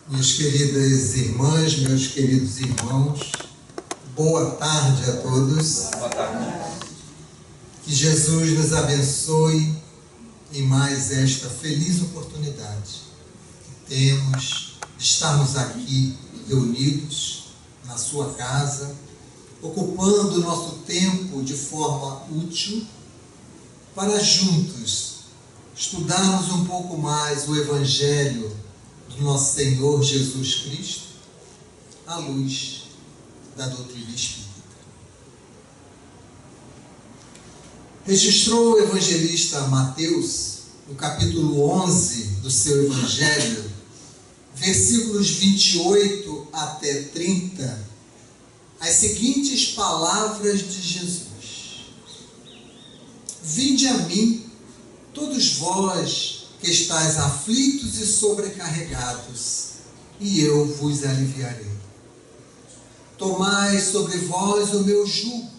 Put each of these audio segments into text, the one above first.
Minhas queridas irmãs, meus queridos irmãos, boa tarde a todos. Boa tarde. Que Jesus nos abençoe em mais esta feliz oportunidade que temos de estarmos aqui reunidos na sua casa, ocupando o nosso tempo de forma útil para juntos estudarmos um pouco mais o Evangelho do nosso Senhor Jesus Cristo à luz da doutrina espírita. Registrou o evangelista Mateus, no capítulo 11 do seu Evangelho, versículos 28 até 30, as seguintes palavras de Jesus: Vinde a mim, todos vós que estáis aflitos e sobrecarregados, e eu vos aliviarei. Tomai sobre vós o meu jugo,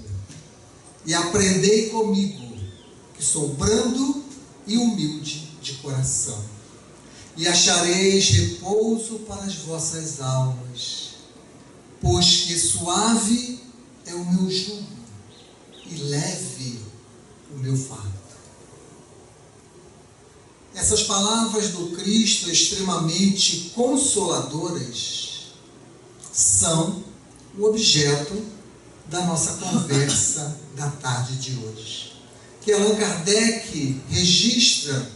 e aprendei comigo, que sou brando e humilde de coração, e achareis repouso para as vossas almas, pois que suave é o meu jugo, e leve o meu fardo. Essas palavras do Cristo extremamente consoladoras são o objeto da nossa conversa da tarde de hoje, que Allan Kardec registra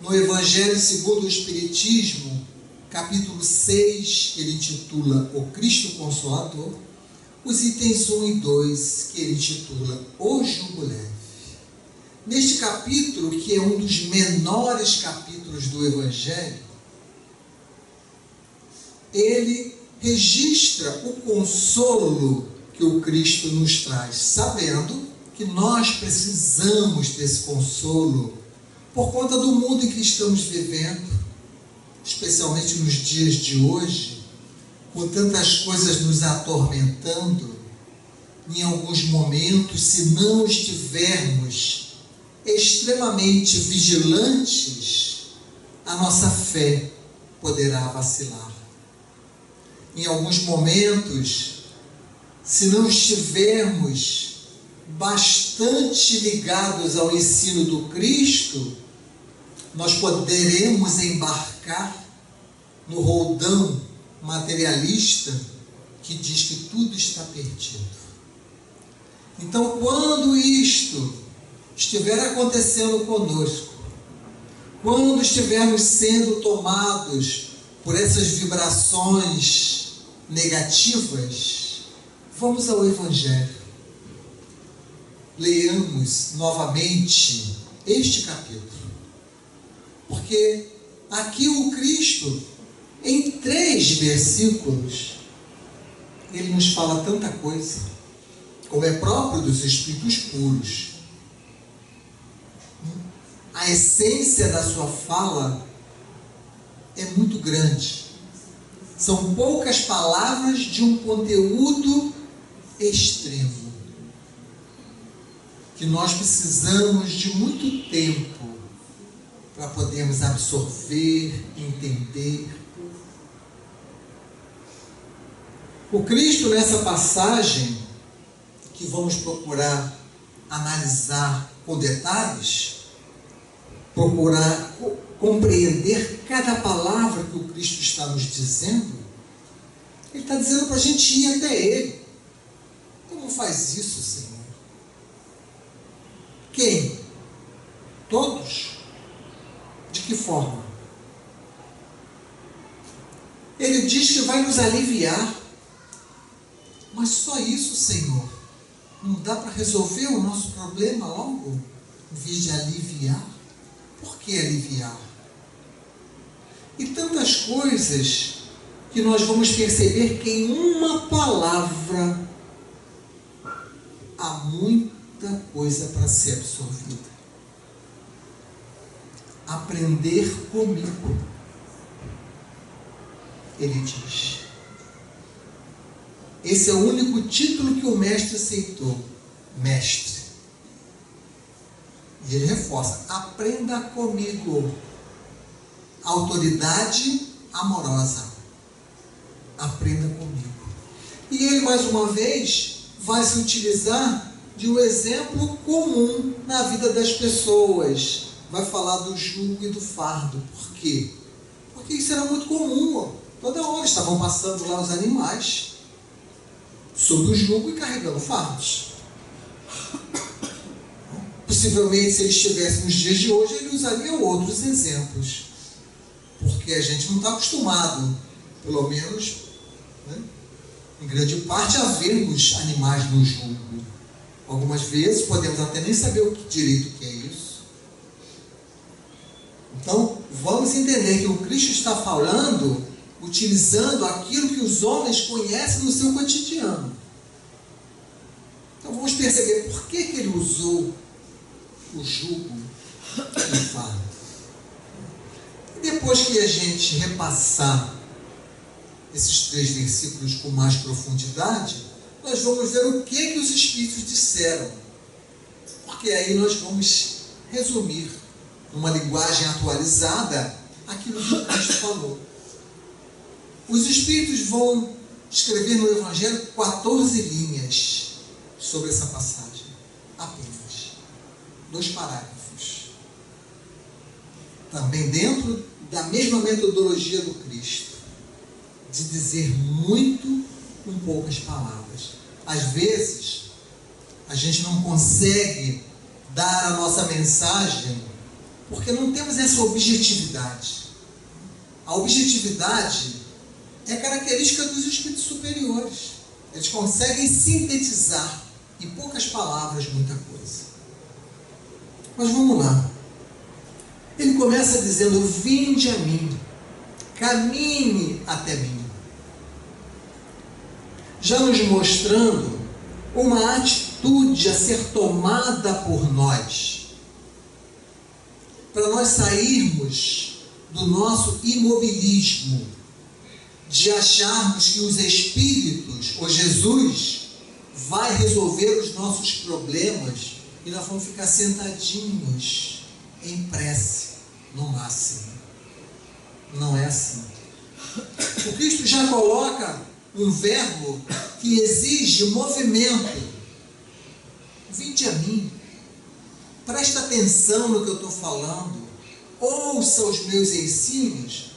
no Evangelho segundo o Espiritismo, capítulo 6, que ele intitula O Cristo Consolador, os itens 1 e 2, que ele intitula O Jugo Leve. Neste capítulo, que é um dos menores capítulos do Evangelho, ele registra o consolo que o Cristo nos traz, sabendo que nós precisamos desse consolo por conta do mundo em que estamos vivendo, especialmente nos dias de hoje, com tantas coisas nos atormentando. Em alguns momentos, se não estivermos extremamente vigilantes, a nossa fé poderá vacilar. Em alguns momentos, se não estivermos bastante ligados ao ensino do Cristo, nós poderemos embarcar no roldão materialista que diz que tudo está perdido. Então, quando isto estiver acontecendo conosco, quando estivermos sendo tomados por essas vibrações negativas, vamos ao Evangelho. Leiamos novamente este capítulo, porque aqui o Cristo, em 3 versículos, ele nos fala tanta coisa, como é próprio dos Espíritos puros. A essência da sua fala é muito grande. São poucas palavras de um conteúdo extremo, que nós precisamos de muito tempo para podermos absorver, entender. O Cristo, nessa passagem, que vamos procurar analisar com detalhes, procurar compreender cada palavra que o Cristo está nos dizendo, ele está dizendo para a gente ir até Ele. Como faz isso, Senhor? Quem? Todos? De que forma? Ele diz que vai nos aliviar. Mas só isso, Senhor? Não dá para resolver o nosso problema logo, em vez de aliviar? Por que aliviar? E tantas coisas que nós vamos perceber que em uma palavra há muita coisa para ser absorvida. Aprender comigo, ele diz. Esse é o único título que o mestre aceitou, mestre. E ele reforça: aprenda comigo. Autoridade amorosa. aprenda comigo. E ele, mais uma vez, vai se utilizar de um exemplo comum na vida das pessoas. Vai falar do jugo e do fardo. Por quê? Porque isso era muito comum. Toda hora estavam passando lá os animais sob o jugo e carregando fardos. Possivelmente, se ele estivesse nos dias de hoje, ele usaria outros exemplos. Porque a gente não está acostumado, pelo menos, né, em grande parte, a vermos animais no jugo. Algumas vezes podemos até nem saber o que direito que é isso. Então, vamos entender que o Cristo está falando, utilizando aquilo que os homens conhecem no seu cotidiano. Então, vamos perceber por que ele usou o jugo e o fardo. E depois que a gente repassar esses 3 versículos com mais profundidade, nós vamos ver o que os Espíritos disseram. Porque aí nós vamos resumir, numa linguagem atualizada, aquilo que o Cristo falou. Os Espíritos vão escrever no Evangelho 14 linhas sobre essa passagem. Apenas 2 parágrafos. Também dentro da mesma metodologia do Cristo, de dizer muito com poucas palavras. Às vezes, a gente não consegue dar a nossa mensagem porque não temos essa objetividade. A objetividade é característica dos espíritos superiores. Eles conseguem sintetizar em poucas palavras muita coisa. Mas vamos lá. Ele começa dizendo: vinde a mim, caminhe até mim. Já nos mostrando uma atitude a ser tomada por nós, para nós sairmos do nosso imobilismo, de acharmos que os Espíritos, ou Jesus, vai resolver os nossos problemas e nós vamos ficar sentadinhos em prece, no máximo. Não é assim. O Cristo já coloca um verbo que exige movimento. Vinde a mim. Presta atenção no que eu estou falando. Ouça os meus ensinos.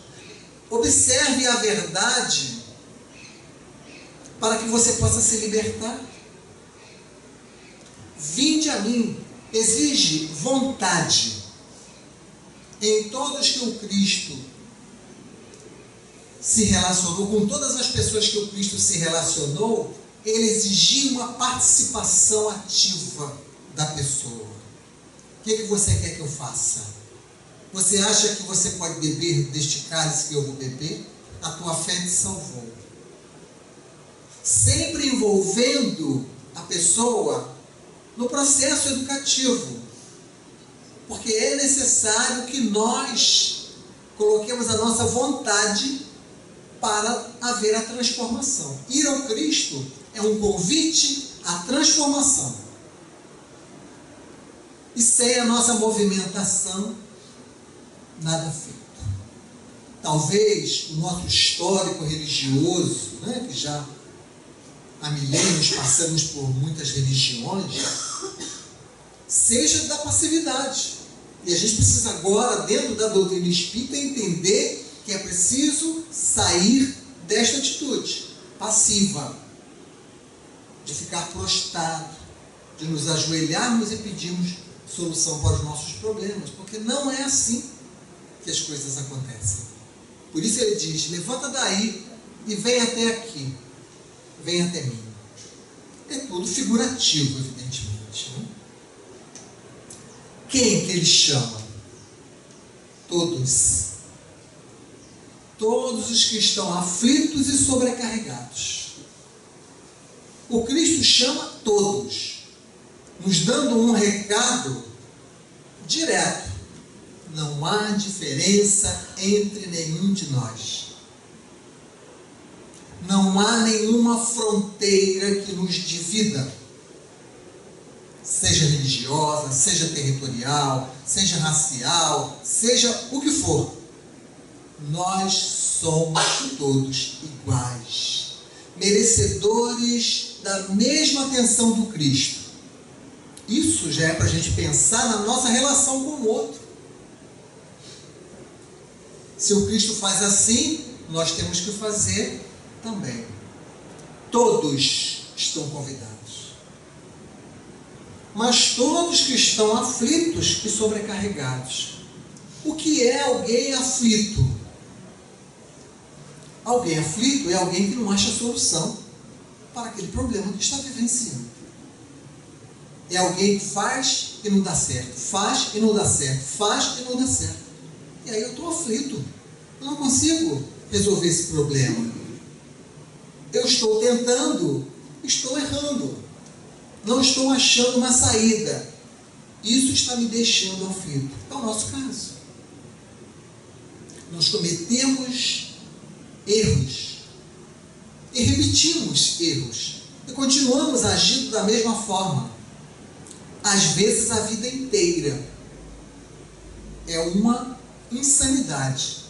Observe a verdade para que você possa se libertar. Vinde a mim. Exige vontade. Em todos que o Cristo se relacionou, com todas as pessoas que o Cristo se relacionou, ele exigia uma participação ativa da pessoa. O que você quer que eu faça? Você acha que você pode beber deste cálice que eu vou beber? A tua fé te salvou. Sempre envolvendo a pessoa no processo educativo. Porque é necessário que nós coloquemos a nossa vontade para haver a transformação. Ir ao Cristo é um convite à transformação. E sem a nossa movimentação, nada feito. Talvez o nosso histórico religioso, né, que já há milênios passamos por muitas religiões, seja da passividade. E a gente precisa agora, dentro da doutrina espírita, entender que é preciso sair desta atitude passiva, de ficar prostrado, de nos ajoelharmos e pedirmos solução para os nossos problemas, porque não é assim que as coisas acontecem. Por isso ele diz: levanta daí e vem até aqui, vem até mim. É tudo figurativo, evidentemente, né? Quem que ele chama? Todos. Todos os que estão aflitos e sobrecarregados. O Cristo chama todos, nos dando um recado direto. Não há diferença entre nenhum de nós. Não há nenhuma fronteira que nos divida. Seja religiosa, seja territorial, seja racial, seja o que for. Nós somos todos iguais, merecedores da mesma atenção do Cristo. Isso já é para a gente pensar na nossa relação com o outro. Se o Cristo faz assim, nós temos que fazer também. Todos estão convidados. Mas todos que estão aflitos e sobrecarregados. O que é alguém aflito? Alguém aflito é alguém que não acha solução para aquele problema que está vivenciando. É alguém que faz e não dá certo, faz e não dá certo, faz e não dá certo. E aí eu estou aflito, eu não consigo resolver esse problema. Eu estou tentando, estou errando, não estou achando uma saída. Isso está me deixando aflito. É o nosso caso. Nós cometemos erros e repetimos erros e continuamos agindo da mesma forma, às vezes a vida inteira. É uma insanidade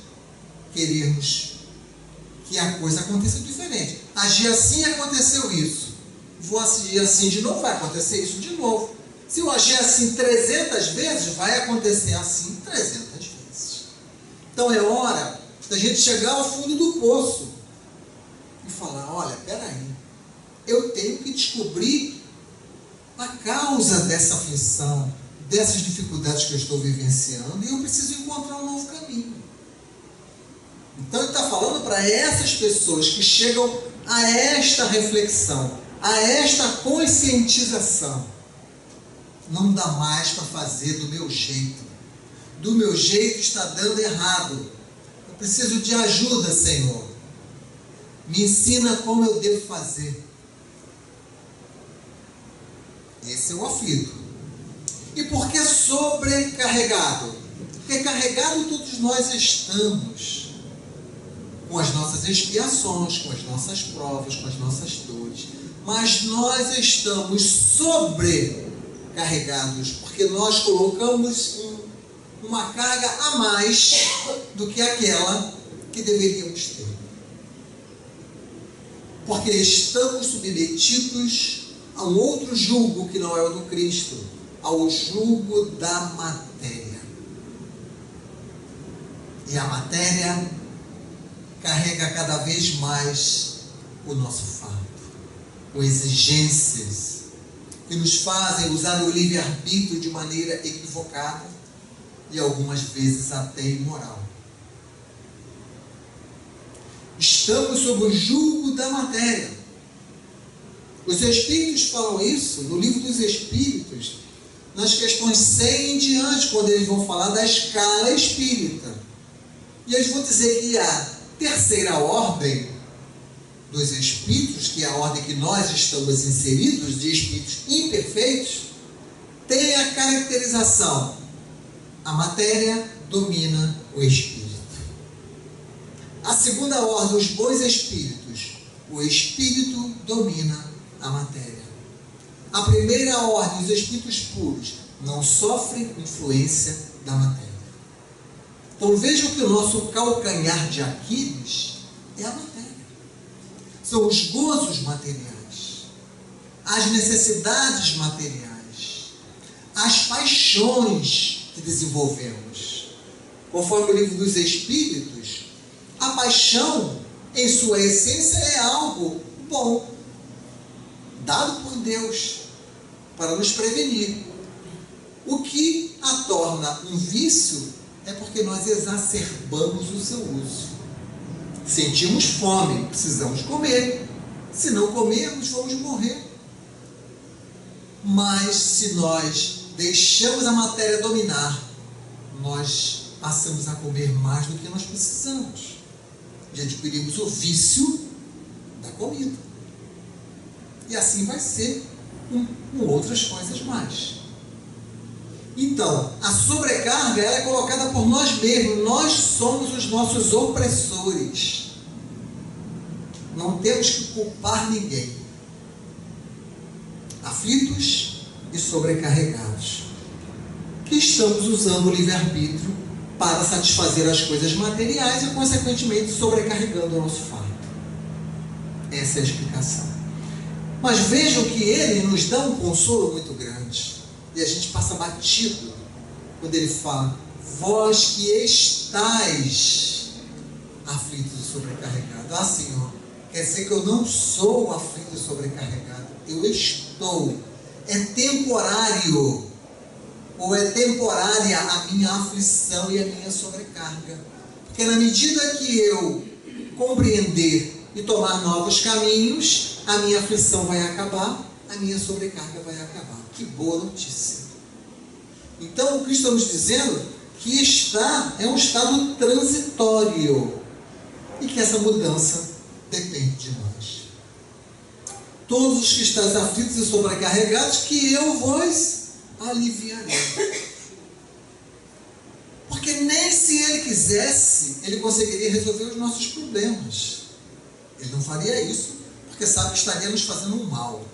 querermos que a coisa aconteça diferente. Agir assim, aconteceu isso, vou agir assim de novo, vai acontecer isso de novo. Se eu agir assim 300 vezes, vai acontecer assim 300 vezes. Então é hora da gente chegar ao fundo do poço e falar, olha, peraí, eu tenho que descobrir a causa dessa aflição, dessas dificuldades que eu estou vivenciando, e eu preciso encontrar um novo caminho. Então ele está falando para essas pessoas que chegam a esta reflexão, a esta conscientização. Não dá mais para fazer do meu jeito. Do meu jeito está dando errado. Eu preciso de ajuda, Senhor. Me ensina como eu devo fazer. Esse é o aflito. E por que sobrecarregado? Porque carregado todos nós estamos, com as nossas expiações, com as nossas provas, com as nossas dores. Mas nós estamos sobrecarregados, porque nós colocamos uma carga a mais do que aquela que deveríamos ter. Porque estamos submetidos a um outro jugo que não é o do Cristo, ao jugo da matéria. E a matéria carrega cada vez mais o nosso fardo, com exigências que nos fazem usar o livre-arbítrio de maneira equivocada e algumas vezes até imoral. Estamos sob o jugo da matéria. Os Espíritos falam isso no Livro dos Espíritos, nas questões 100 em diante, quando eles vão falar da escala espírita. E eles vão dizer que a terceira ordem dos espíritos, que é a ordem que nós estamos inseridos, de espíritos imperfeitos, tem a caracterização: a matéria domina o espírito. A segunda ordem, os bons espíritos, o espírito domina a matéria. A primeira ordem, os espíritos puros, não sofrem influência da matéria. Então vejam que o nosso calcanhar de Aquiles é a matéria. São os gozos materiais, as necessidades materiais, as paixões que desenvolvemos. Conforme o Livro dos Espíritos, a paixão, em sua essência, é algo bom, dado por Deus, para nos prevenir. O que a torna um vício é porque nós exacerbamos o seu uso. Sentimos fome, precisamos comer. Se não comermos, vamos morrer. Mas se nós deixamos a matéria dominar, nós passamos a comer mais do que nós precisamos. E adquirimos o vício da comida. E assim vai ser com outras coisas mais. Então, a sobrecarga ela é colocada por nós mesmos. Nós somos os nossos opressores. Não temos que culpar ninguém. Aflitos e sobrecarregados, que estamos usando o livre-arbítrio para satisfazer as coisas materiais e, consequentemente, sobrecarregando o nosso fardo. Essa é a explicação. Mas vejam que ele nos dá um consolo muito grande. E a gente passa batido quando ele fala: vós que estáis aflitos e sobrecarregados. Ah, Senhor, quer dizer que eu não sou aflito e sobrecarregado. Eu estou. É temporário. Ou é temporária a minha aflição e a minha sobrecarga. Porque na medida que eu compreender e tomar novos caminhos, a minha aflição vai acabar, a minha sobrecarga vai acabar. Que boa notícia! Então, o que estamos dizendo que é um estado transitório e que essa mudança depende de nós. Todos os que estáis aflitos e sobrecarregados, que eu vos aliviarei. Porque nem se ele quisesse, ele conseguiria resolver os nossos problemas. Ele não faria isso, porque sabe que estaria nos fazendo um mal.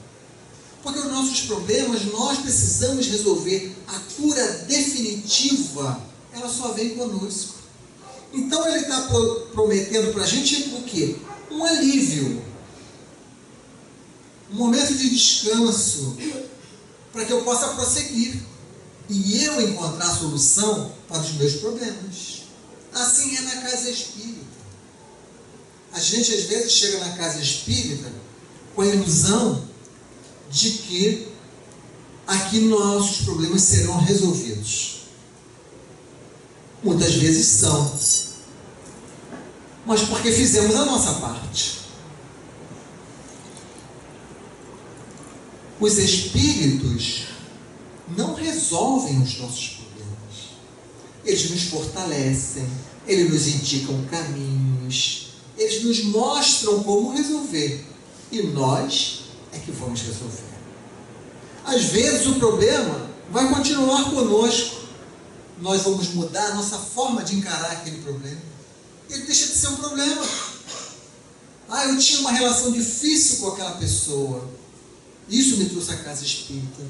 Porque os nossos problemas, nós precisamos resolver. A cura definitiva, ela só vem conosco. Então ele está prometendo para a gente o quê? Um alívio. Um momento de descanso, para que eu possa prosseguir. E eu encontrar a solução para os meus problemas. Assim é na casa espírita. A gente às vezes chega na casa espírita com a ilusão de que aqui nossos problemas serão resolvidos. Muitas vezes são, mas porque fizemos a nossa parte. Os espíritos não resolvem os nossos problemas. Eles nos fortalecem, eles nos indicam caminhos, eles nos mostram como resolver. E nós é que vamos resolver. Às vezes o problema vai continuar conosco. Nós vamos mudar a nossa forma de encarar aquele problema. Ele deixa de ser um problema. Ah, eu tinha uma relação difícil com aquela pessoa. Isso me trouxe à casa espírita.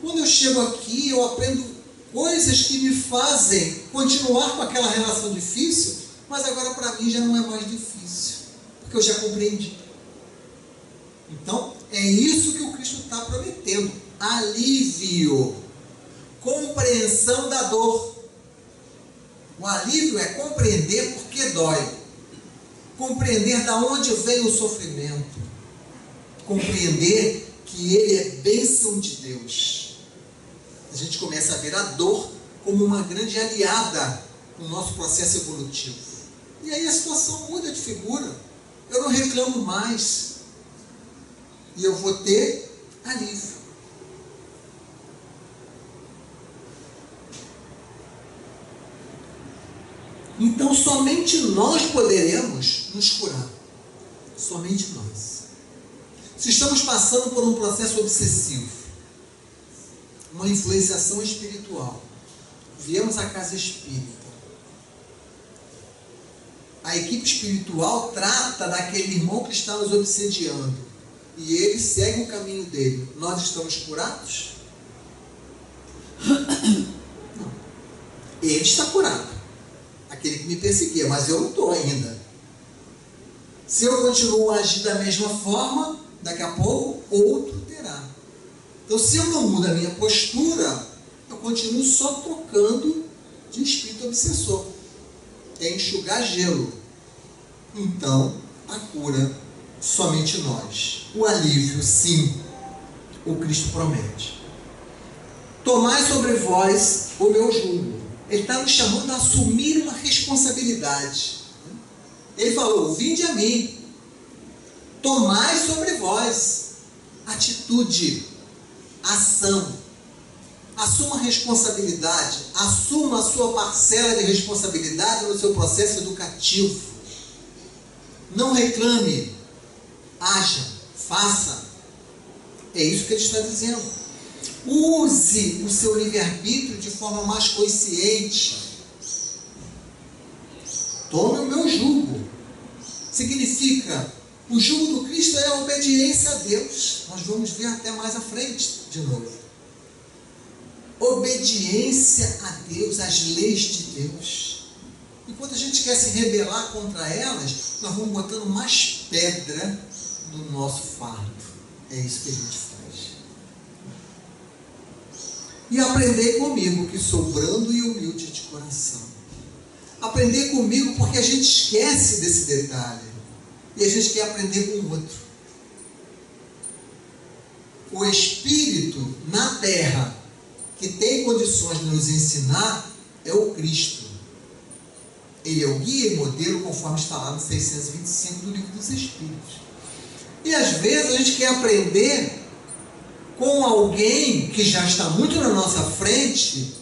Quando eu chego aqui, eu aprendo coisas que me fazem continuar com aquela relação difícil, mas agora para mim já não é mais difícil, porque eu já compreendi. Então, é isso que o Cristo está prometendo. Alívio. Compreensão da dor. O alívio é compreender por que dói. Compreender de onde vem o sofrimento. Compreender que ele é bênção de Deus. A gente começa a ver a dor como uma grande aliada no nosso processo evolutivo. E aí a situação muda de figura. Eu não reclamo mais. E eu vou ter alívio. Então somente nós poderemos nos curar. Somente nós. Se estamos passando por um processo obsessivo, uma influenciação espiritual, viemos à casa espírita, a equipe espiritual trata daquele irmão que está nos obsediando e ele segue o caminho dele. Nós estamos curados? Não. Ele está curado, aquele que me perseguia, mas eu não estou ainda. Se eu continuo a agir da mesma forma, daqui a pouco outro terá. Então, se eu não mudo a minha postura, eu continuo só tocando de espírito obsessor. É enxugar gelo. Então, a cura, somente nós. O alívio, sim, o Cristo promete. Tomai sobre vós o meu jugo. Ele está nos chamando a assumir uma responsabilidade. Ele falou: vinde a mim. Tomai sobre vós. Atitude, ação. Assuma a responsabilidade. Assuma a sua parcela de responsabilidade no seu processo educativo. Não reclame. Haja, faça. É isso que ele está dizendo. Use o seu livre-arbítrio de forma mais consciente. Tome o meu jugo. Significa, o jugo do Cristo é a obediência a Deus. Nós vamos ver até mais à frente de novo. Obediência a Deus, às leis de Deus. E quando a gente quer se rebelar contra elas, nós vamos botando mais pedra no nosso fardo. É isso que a gente faz. E aprendei comigo, que sou brando e humilde de coração. Aprender comigo porque a gente esquece desse detalhe. E a gente quer aprender com o outro. O Espírito na terra que tem condições de nos ensinar é o Cristo. Ele é o guia e modelo, conforme está lá no 625 do Livro dos Espíritos. E às vezes a gente quer aprender com alguém que já está muito na nossa frente,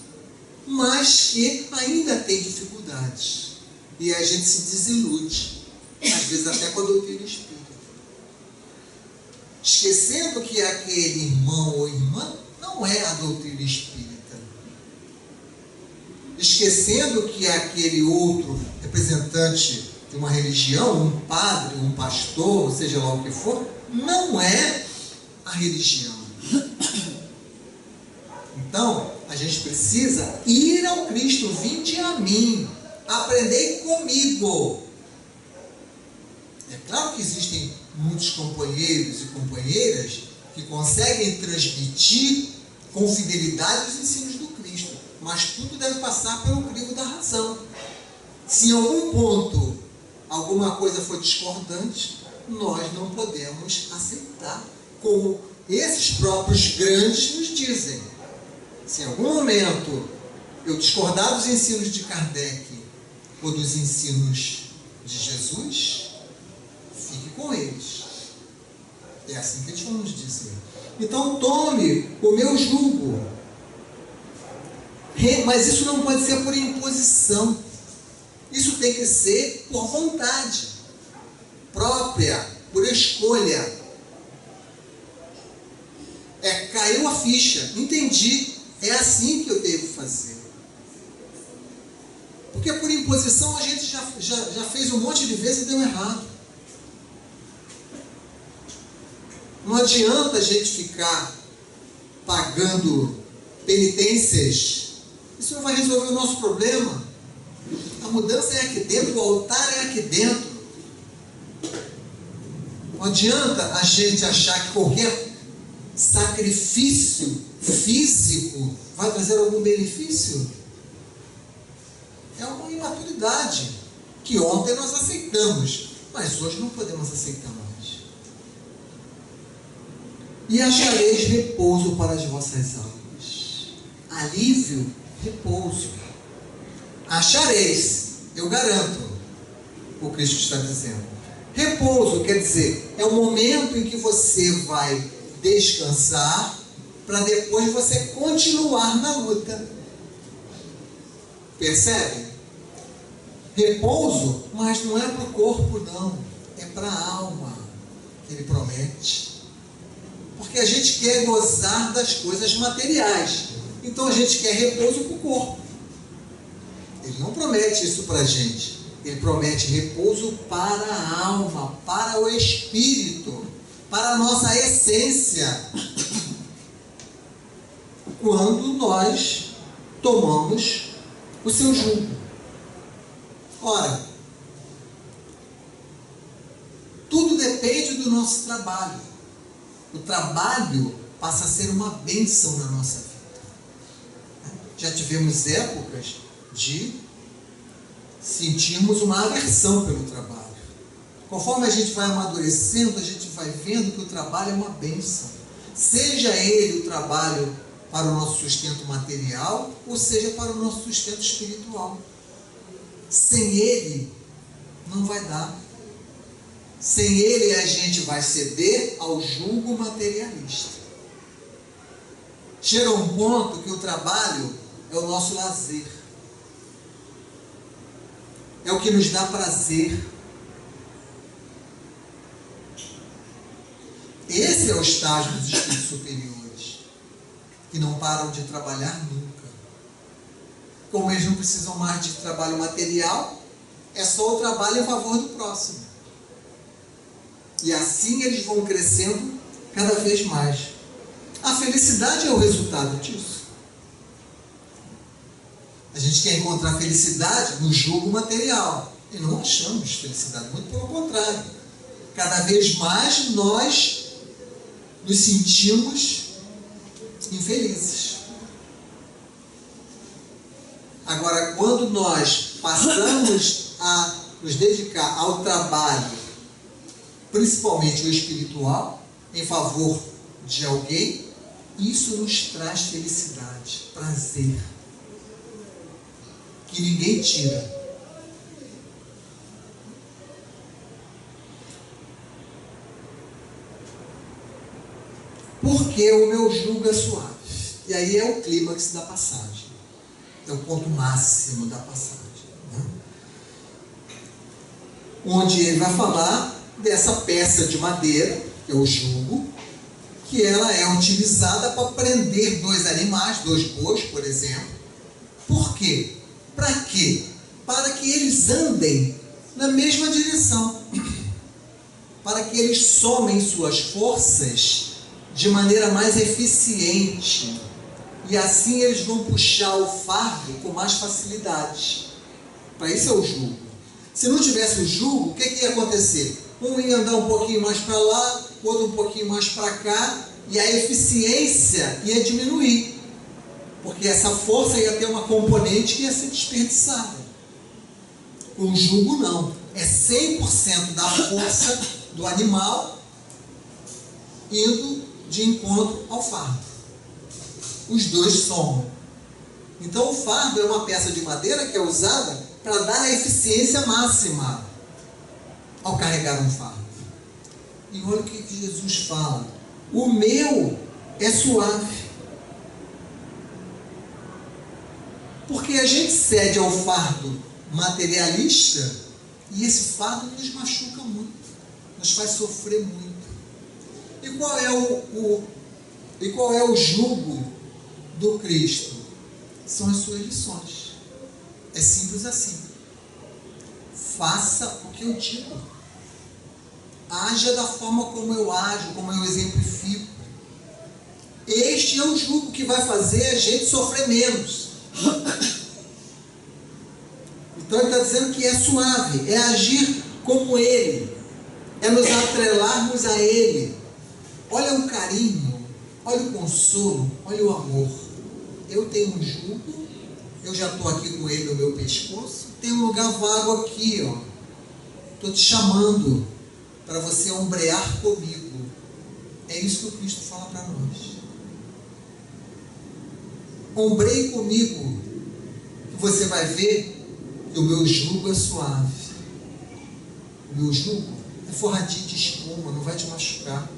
mas que ainda tem dificuldades. E a gente se desilude, às vezes até com a doutrina espírita. Esquecendo que aquele irmão ou irmã não é a doutrina espírita. Esquecendo que aquele outro representante de uma religião, um padre, um pastor, seja lá o que for, não é a religião. Então, a gente precisa ir ao Cristo, vinde a mim, aprendei comigo. É claro que existem muitos companheiros e companheiras que conseguem transmitir com fidelidade os ensinos do Cristo, mas tudo deve passar pelo crivo da razão. Se em algum ponto alguma coisa for discordante, nós não podemos aceitar, como esses próprios grandes nos dizem. Se em algum momento eu discordar dos ensinos de Kardec ou dos ensinos de Jesus, fique com eles. É assim que eles vão nos dizer. Então tome o meu jugo. Mas isso não pode ser por imposição. Isso tem que ser por vontade própria, por escolha. Caiu a ficha, entendi. É assim que eu devo fazer. Porque por imposição a gente já fez um monte de vezes e deu errado. Não adianta a gente ficar pagando penitências. Isso não vai resolver o nosso problema. A mudança é aqui dentro, o altar é aqui dentro. Não adianta a gente achar que qualquer sacrifício físico vai trazer algum benefício. É uma imaturidade que ontem nós aceitamos, mas hoje não podemos aceitar mais. E achareis repouso para as vossas almas. Alívio, repouso. Achareis, eu garanto, o Cristo está dizendo. Repouso quer dizer, é o momento em que você vai descansar para depois você continuar na luta. Percebe? Repouso, mas não é para o corpo não, é para a alma que ele promete. Porque a gente quer gozar das coisas materiais, então a gente quer repouso para o corpo. Ele não promete isso para a gente, ele promete repouso para a alma, para o espírito, para a nossa essência, quando nós tomamos o seu jugo. Ora, tudo depende do nosso trabalho. O trabalho passa a ser uma bênção na nossa vida. Já tivemos épocas de sentirmos uma aversão pelo trabalho. Conforme a gente vai amadurecendo, a gente vai vendo que o trabalho é uma bênção. Seja ele o trabalho para o nosso sustento material, ou seja para o nosso sustento espiritual. Sem ele, não vai dar. Sem ele, a gente vai ceder ao jugo materialista. Chega um ponto que o trabalho é o nosso lazer. É o que nos dá prazer. Esse é o estágio dos espíritos superiores, que não param de trabalhar nunca. Como eles não precisam mais de trabalho material, é só o trabalho em favor do próximo. E assim eles vão crescendo cada vez mais. A felicidade é o resultado disso. A gente quer encontrar felicidade no jugo material. E não achamos felicidade, muito pelo contrário. Cada vez mais nós nos sentimos infelizes. Agora, quando nós passamos a nos dedicar ao trabalho, principalmente o espiritual, em favor de alguém, isso nos traz felicidade, prazer, que ninguém tira. Porque o meu jugo é suave. E aí é o clímax da passagem. É o ponto máximo da passagem. Né? Onde ele vai falar dessa peça de madeira, que é o jugo, que ela é utilizada para prender dois animais, dois bois, por exemplo. Por quê? Para quê? Para que eles andem na mesma direção. Para que eles somem suas forças de maneira mais eficiente. E assim eles vão puxar o fardo com mais facilidade. Para isso é o jugo. Se não tivesse o jugo, o que ia acontecer? Um ia andar um pouquinho mais para lá, outro um pouquinho mais para cá, e a eficiência ia diminuir. Porque essa força ia ter uma componente que ia ser desperdiçada. Com o jugo não. É 100% da força do animal indo de encontro ao fardo. Os dois somam. Então o fardo é uma peça de madeira que é usada para dar a eficiência máxima ao carregar um fardo. E olha o que Jesus fala. O meu é suave. Porque a gente cede ao fardo materialista e esse fardo nos machuca muito. Nos faz sofrer muito. E qual é o jugo do Cristo? São as suas lições. É simples assim. Faça o que eu digo. Haja da forma como eu ajo, como eu exemplifico. Este é o jugo que vai fazer a gente sofrer menos. Então ele está dizendo que é suave, é agir como Ele, é nos atrelarmos a Ele. Olha o carinho, olha o consolo, olha o amor. Eu tenho um jugo, eu já estou aqui com ele no meu pescoço, tem um lugar vago aqui, ó. Estou te chamando para você ombrear comigo. É isso que o Cristo fala para nós. Ombreie comigo, que você vai ver que o meu jugo é suave. O meu jugo é forradinho de espuma, não vai te machucar.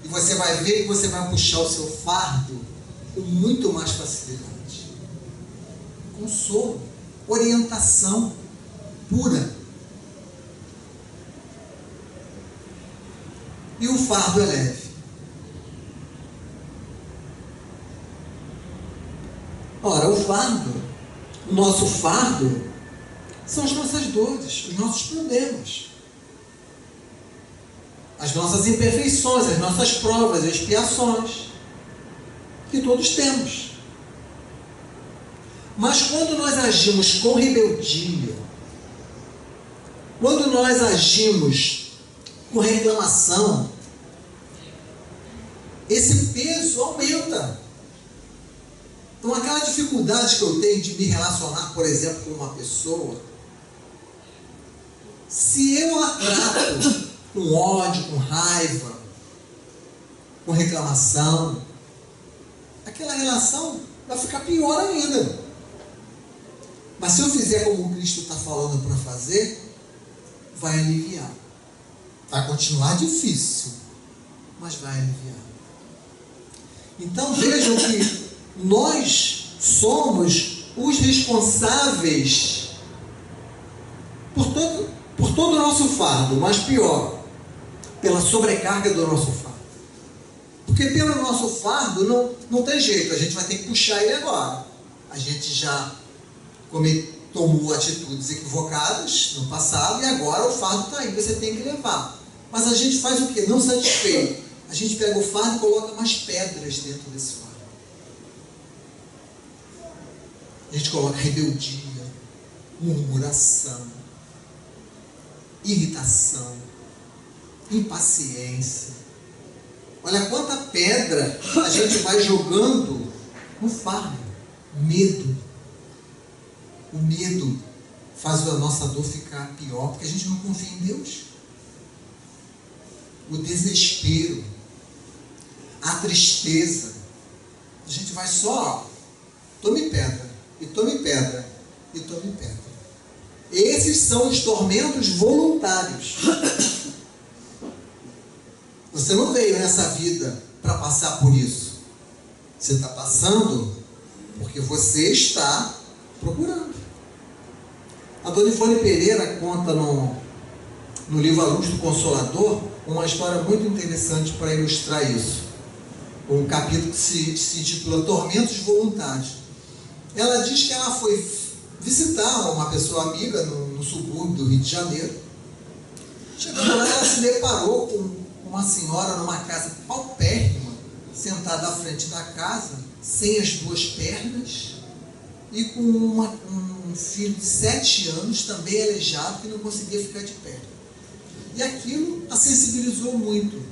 E você vai ver que você vai puxar o seu fardo com muito mais facilidade. Consolo, orientação pura. E o fardo é leve. Ora, o nosso fardo, são as nossas dores, os nossos problemas, as nossas imperfeições, as nossas provas, expiações, que todos temos. Mas quando nós agimos com rebeldia, quando nós agimos com reclamação, esse peso aumenta. Então aquela dificuldade que eu tenho de me relacionar, por exemplo, com uma pessoa, se eu a trato com ódio, com raiva, com reclamação, aquela relação vai ficar pior ainda. Mas se eu fizer como o Cristo está falando para fazer, vai aliviar. Vai continuar difícil, mas vai aliviar. Então vejam que nós somos os responsáveis por todo o nosso fardo, mas pior, pela sobrecarga do nosso fardo. Porque pelo nosso fardo não tem jeito, a gente vai ter que puxar ele agora. A gente já tomou atitudes equivocadas no passado e agora o fardo está aí, você tem que levar. Mas a gente faz o quê? Não satisfeito. A gente pega o fardo e coloca mais pedras dentro desse fardo. A gente coloca rebeldia, murmuração, irritação, impaciência. Olha quanta pedra a gente vai jogando no fardo. Medo. O medo faz a nossa dor ficar pior, porque a gente não confia em Deus. O desespero, a tristeza. A gente vai só, tome pedra, e tome pedra, e tome pedra. Esses são os tormentos voluntários. Você não veio nessa vida para passar por isso. Você está passando porque você está procurando. A Dona Ivone Pereira conta no livro A Luz do Consolador uma história muito interessante para ilustrar isso. Um capítulo que se intitula Tormentos Voluntários. Ela diz que ela foi visitar uma pessoa amiga no subúrbio do Rio de Janeiro. Chegando lá, ela se deparou com uma senhora numa casa paupérrima, sentada à frente da casa, sem as duas pernas, e com um filho de 7 anos, também aleijado, que não conseguia ficar de pé. E aquilo a sensibilizou muito.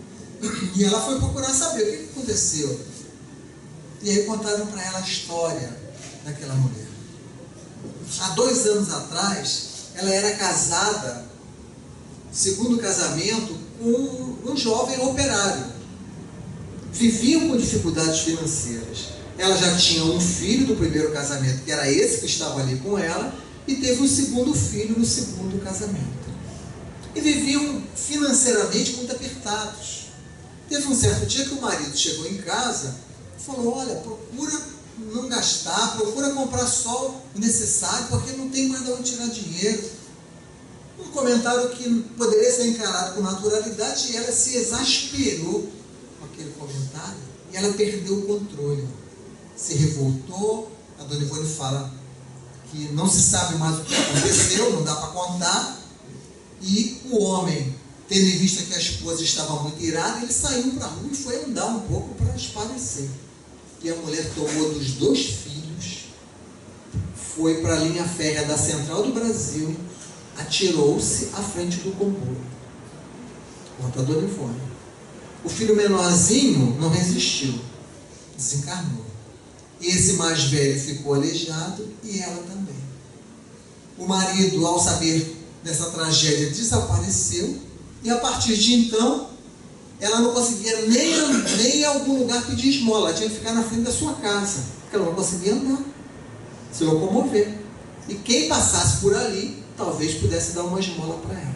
E ela foi procurar saber o que aconteceu. E aí contaram para ela a história daquela mulher. Há 2 anos atrás, ela era casada, segundo casamento, com um jovem operário. Viviam com dificuldades financeiras. Ela já tinha um filho do primeiro casamento, que era esse que estava ali com ela, e teve um segundo filho no segundo casamento. E viviam financeiramente muito apertados. Teve um certo dia que o marido chegou em casa e falou: olha, procura não gastar, procura comprar só o necessário, porque não tem mais de onde tirar dinheiro. Um comentário que poderia ser encarado com naturalidade, e ela se exasperou com aquele comentário, e ela perdeu o controle. Se revoltou. A Dona Ivone fala que não se sabe mais o que aconteceu, não dá para contar. E o homem, tendo em vista que a esposa estava muito irada, ele saiu para a rua e foi andar um pouco para espairecer. E a mulher tomou dos 2 filhos, foi para a linha férrea da Central do Brasil, atirou-se à frente do comboio. Conta a Dona Ivone. O filho menorzinho não resistiu, desencarnou. Esse mais velho ficou aleijado e ela também. O marido, ao saber dessa tragédia, desapareceu, e a partir de então ela não conseguia nem em algum lugar pedir esmola. Ela tinha que ficar na frente da sua casa, porque ela não conseguia andar, se locomover. E quem passasse por ali talvez pudesse dar uma esmola para ela.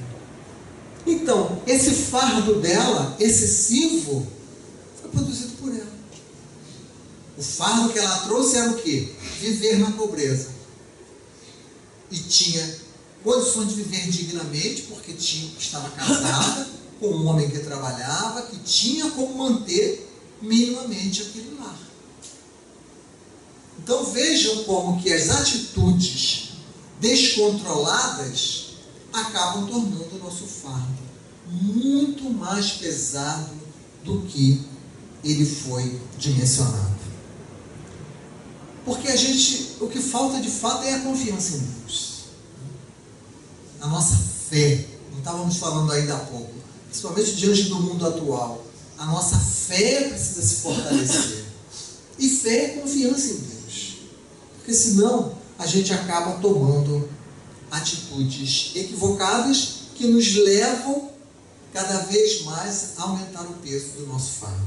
Então, esse fardo dela, excessivo, foi produzido por ela. O fardo que ela trouxe era o quê? Viver na pobreza. E tinha condições de viver dignamente, porque estava casada com um homem que trabalhava, que tinha como manter minimamente aquele lar. Então vejam como que as atitudes descontroladas acabam tornando o nosso fardo muito mais pesado do que ele foi dimensionado. Porque o que falta de fato é a confiança em Deus. A nossa fé, não estávamos falando ainda há pouco, principalmente diante do mundo atual, a nossa fé precisa se fortalecer. E fé é confiança em Deus. Porque senão a gente acaba tomando atitudes equivocadas que nos levam cada vez mais a aumentar o peso do nosso fardo.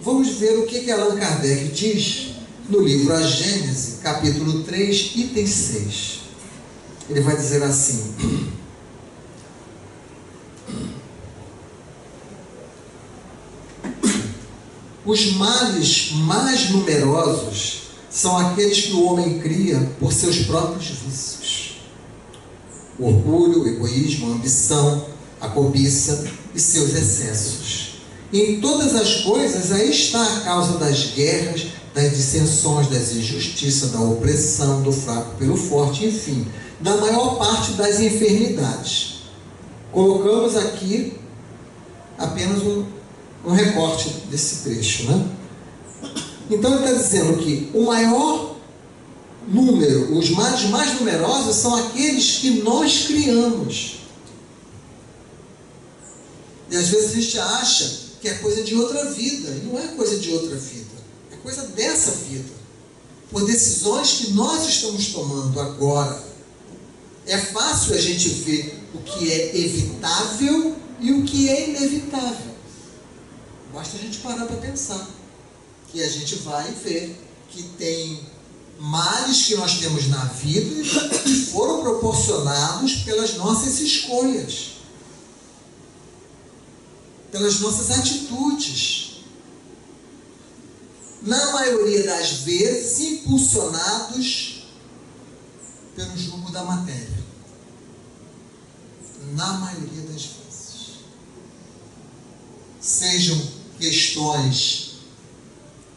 Vamos ver o que Allan Kardec diz no livro A Gênese, capítulo 3, item 6. Ele vai dizer assim: os males mais numerosos são aqueles que o homem cria por seus próprios vícios. O orgulho, o egoísmo, a ambição, a cobiça e seus excessos. E em todas as coisas, aí está a causa das guerras, das dissensões, das injustiças, da opressão, do fraco pelo forte, enfim, da maior parte das enfermidades. Colocamos aqui apenas um recorte desse trecho, né? Então ele está dizendo que o maior número, os males mais numerosos são aqueles que nós criamos. E às vezes a gente acha que é coisa de outra vida, e não é coisa de outra vida, é coisa dessa vida, por decisões que nós estamos tomando agora. É fácil a gente ver o que é evitável e o que é inevitável. Basta a gente parar para pensar, que a gente vai ver que tem males que nós temos na vida que foram proporcionados pelas nossas escolhas, pelas nossas atitudes, na maioria das vezes impulsionados pelo jugo da matéria. Na maioria das vezes. Sejam questões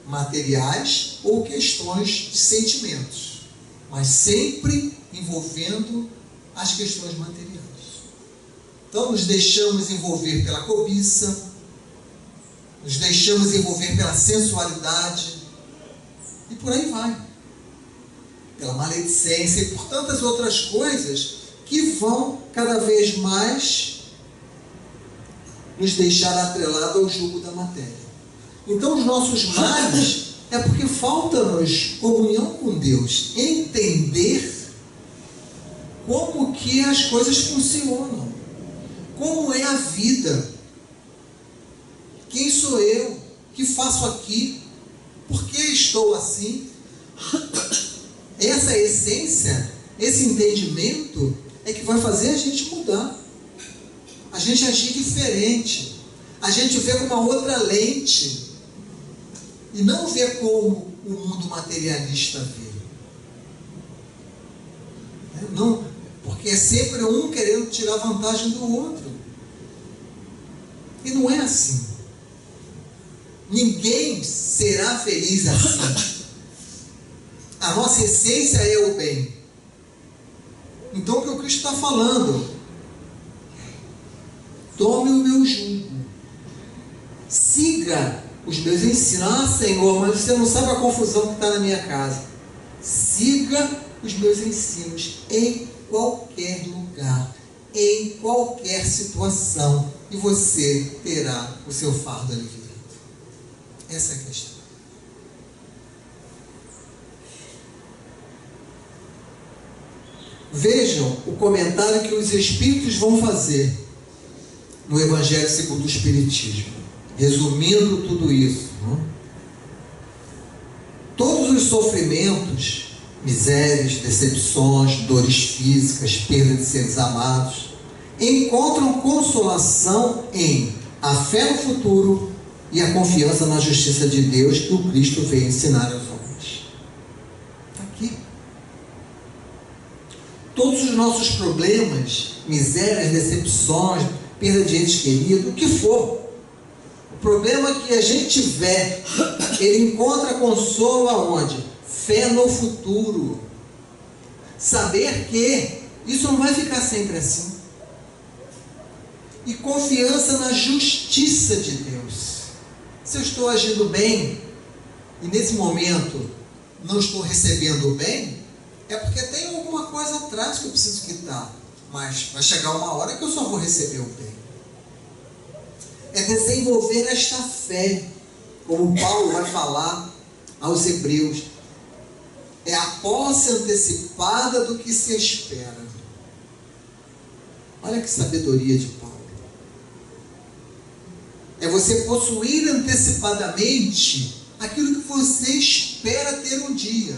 materiais ou questões de sentimentos, mas sempre envolvendo as questões materiais. Então nos deixamos envolver pela cobiça, nos deixamos envolver pela sensualidade e por aí vai, pela maledicência e por tantas outras coisas que vão cada vez mais nos deixar atrelados ao jugo da matéria. Então os nossos males é porque falta-nos comunhão com Deus, entender como que as coisas funcionam, como é a vida, quem sou eu, que faço aqui, por que estou assim. Essa essência, esse entendimento é que vai fazer a gente mudar, a gente agir diferente, a gente ver com uma outra lente e não ver como o mundo materialista vê. Não, porque é sempre um querendo tirar vantagem do outro. E não é assim. Ninguém será feliz assim. A nossa essência é o bem. Então o que o Cristo está falando? Tome o meu jugo. Siga os meus ensinos. Ah, Senhor, mas você não sabe a confusão que está na minha casa. Siga os meus ensinos em qualquer lugar, em qualquer situação, e você terá o seu fardo aliviado. Essa é a questão. Vejam o comentário que os Espíritos vão fazer no Evangelho segundo o Espiritismo, resumindo tudo isso. Todos os sofrimentos, misérias, decepções, dores físicas, perda de seres amados, encontram consolação em a fé no futuro e a confiança na justiça de Deus que o Cristo veio ensinar aos homens. Está aqui. Todos os nossos problemas, misérias, decepções, perda de entes queridos, o que for, o problema que a gente tiver, ele encontra consolo aonde? Fé no futuro. Saber que isso não vai ficar sempre assim. E confiança na justiça de Deus. Se eu estou agindo bem e nesse momento não estou recebendo o bem, é porque tem alguma coisa atrás que eu preciso quitar. Mas vai chegar uma hora que eu só vou receber o bem. É desenvolver esta fé, como Paulo vai falar aos Hebreus. É a posse antecipada do que se espera. Olha que sabedoria de Paulo. É você possuir antecipadamente aquilo que você espera ter um dia.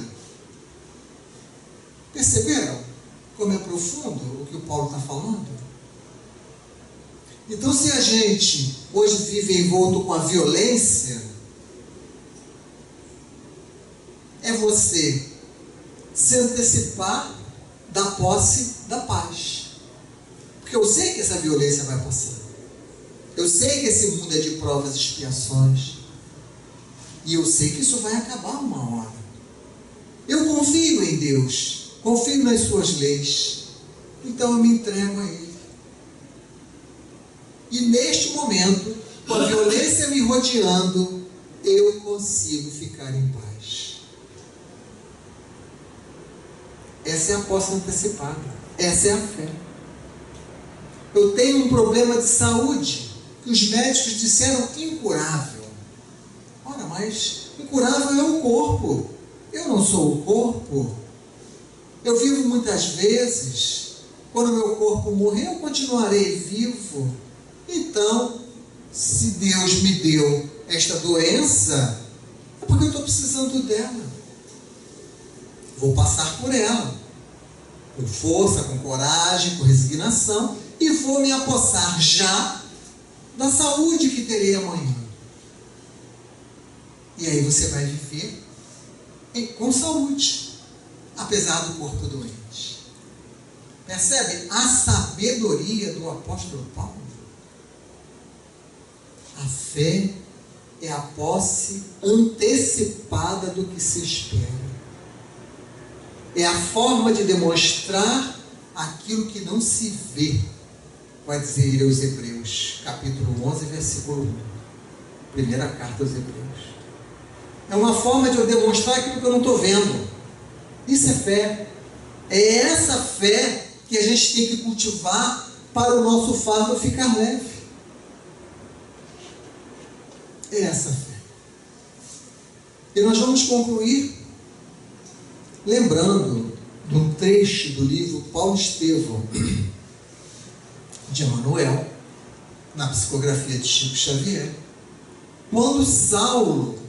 Perceberam como é profundo o que o Paulo está falando? Então, se a gente hoje vive envolto com a violência, é você se antecipar da posse da paz. Porque eu sei que essa violência vai passar. Eu sei que esse mundo é de provas e expiações. E eu sei que isso vai acabar uma hora. Eu confio em Deus. Confio nas suas leis. Então eu me entrego a Ele. E neste momento, com a violência me rodeando, eu consigo ficar em paz. Essa é a posse antecipada. Essa é a fé. Eu tenho um problema de saúde que os médicos disseram incurável. Ora, mas incurável é o corpo. Eu não sou o corpo. Eu vivo muitas vezes. Quando meu corpo morrer, eu continuarei vivo. Então, se Deus me deu esta doença, é porque eu estou precisando dela. Vou passar por ela, com força, com coragem, com resignação, e vou me apossar já da saúde que terei amanhã. E aí você vai viver com saúde, apesar do corpo doente. Percebe a sabedoria do apóstolo Paulo? A fé é a posse antecipada do que se espera. É a forma de demonstrar aquilo que não se vê, vai dizer aos Hebreus, capítulo 11, versículo 1. Primeira carta aos Hebreus. É uma forma de eu demonstrar aquilo que eu não estou vendo. Isso é fé. É essa fé que a gente tem que cultivar para o nosso fardo ficar leve. É essa fé. E nós vamos concluir lembrando de um trecho do livro Paulo Estevão, de Emmanuel, na psicografia de Chico Xavier, quando Saulo,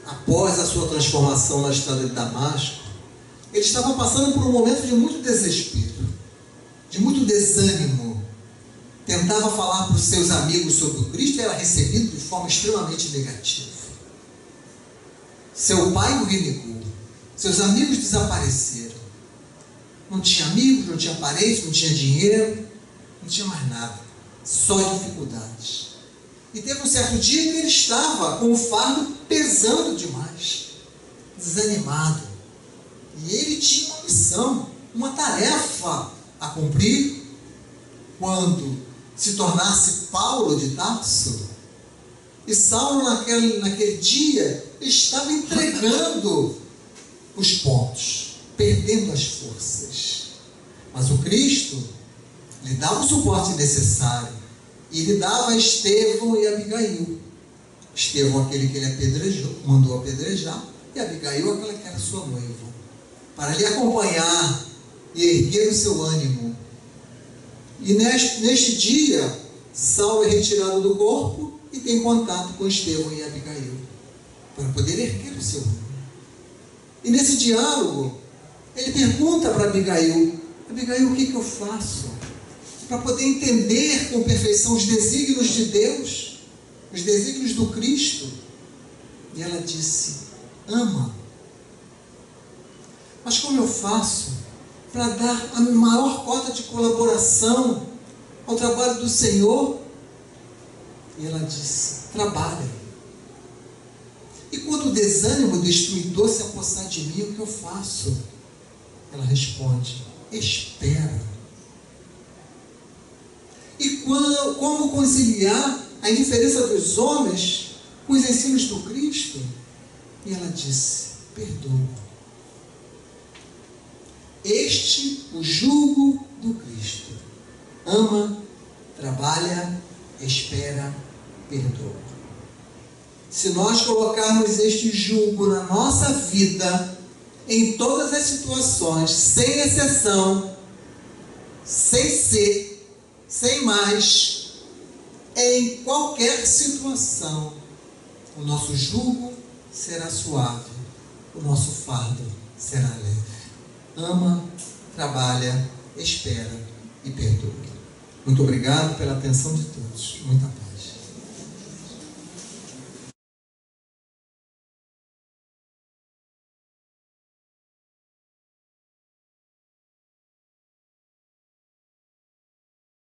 após a sua transformação na estrada de Damasco, ele estava passando por um momento de muito desespero, de muito desânimo. Tentava falar para os seus amigos sobre o Cristo e era recebido de forma extremamente negativa. Seu pai o renegou, seus amigos desapareceram. Não tinha amigos, não tinha parentes, não tinha dinheiro, não tinha mais nada, só dificuldades. E teve um certo dia que ele estava com o fardo pesando demais, desanimado. E ele tinha uma missão, uma tarefa a cumprir. Quando se tornasse Paulo de Tarso, e Saulo naquele dia estava entregando os pontos, perdendo as forças. Mas o Cristo lhe dava o suporte necessário e lhe dava a Estevão e Abigail. Estevão, aquele que ele apedrejou, mandou apedrejar, e Abigail, aquela que era sua noiva, para lhe acompanhar e erguer o seu ânimo. E neste dia, Saulo é retirado do corpo e tem contato com Estevão e Abigail, para poder erguer o seu ânimo. E nesse diálogo, ele pergunta para Abigail: Abigail, o que eu faço para poder entender com perfeição os desígnios de Deus, os desígnios do Cristo? E ela disse: ama. Mas como eu faço para dar a maior cota de colaboração ao trabalho do Senhor? E ela disse: trabalha. E quando o desânimo destruidor se apossar de mim, o que eu faço? Ela responde: espera. E como conciliar a indiferença dos homens com os ensinos do Cristo? E ela disse: perdoa. Este o jugo do Cristo. Ama, trabalha, espera, perdoa. Se nós colocarmos este jugo na nossa vida, em todas as situações, sem exceção, sem ser, sem mais, em qualquer situação, o nosso jugo será suave, o nosso fardo será leve. Ama, trabalha, espera e perdoa. Muito obrigado pela atenção de todos. Muita paz.